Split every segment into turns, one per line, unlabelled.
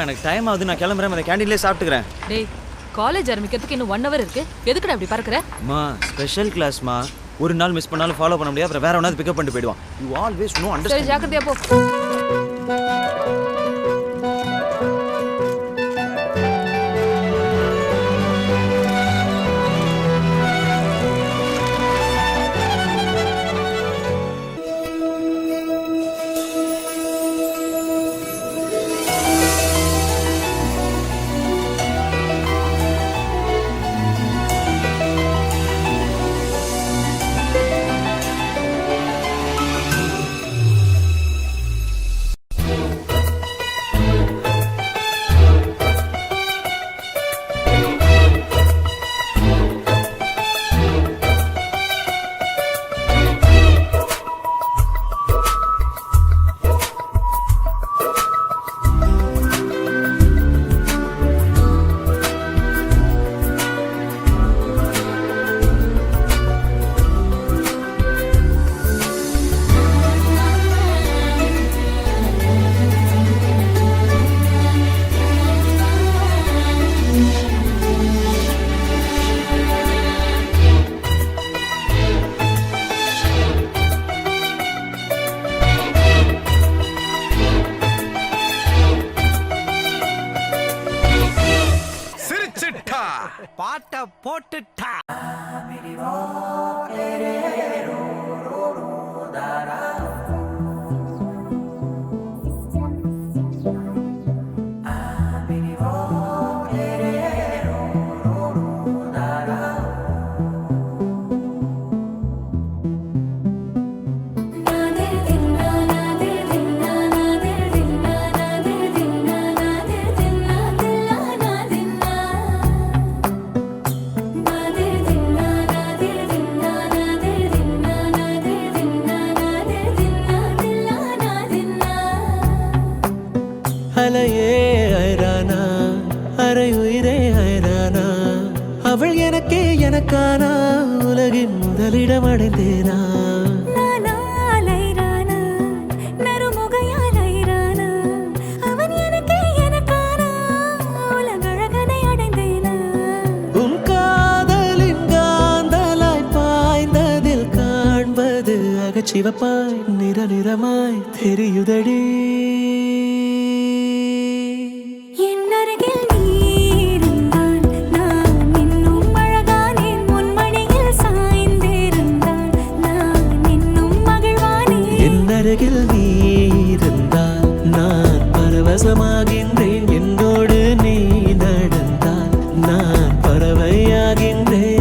எனக்கு டைம் ஆகுது, நான் கிளம்புறேன். அந்த கேண்டீன்லயே சாப்பிட்டுக்கிறேன்.
டேய், காலேஜ் ஆரம்பிக்கிறதுக்கு இன்னும் 1 hour இருக்கு. எதுக்குடா அப்படி பறக்குற?
அம்மா ஸ்பெஷல் கிளாஸ்மா, ஒரு நாள் மிஸ் பண்ணாலும் ஃபாலோ பண்ண முடியாது. அப்புறம் வேற ஒன்னாவது பிக்கப் பண்ணிட்டு போயிடுவான். You always know understand.
சரி, ஜாக்கிரதையா போ.
பாட்ட போட்டுட்டா.
அலையே ஐரானா, அரை உயிரே ஐரானா, அவள் எனக்கே எனக்கானா, உலகின் முதலிடம் அடைந்தேனா. உன் காதலின் காந்தலாய் பாய்ந்ததில் காண்பது அகச்சிவப்பாய் நிற நிறமாய் தெரியுதடி. அருகில் நீ இருந்தால் நான் பரவசமாகின்றேன், என்னோடு நீ நடந்தால் நான் பறவையாகின்றேன்.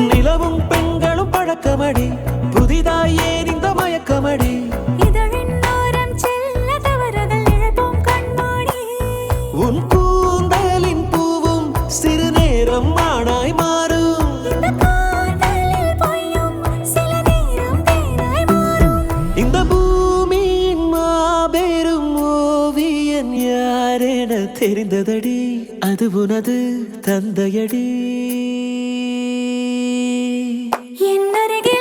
நிலவும் பெண்களும் பழக்கமடி, புதிதாய் ஏன் இந்த மயக்கமடி. உன் கூந்தலின் பூவும் சிறு நேரம் ஆணாய் மாறும். இந்த பூமியின் மாபெரும் ஓவியன் யாரென தெரிந்ததடி, அது உனது தந்தையடி.
என்னருகே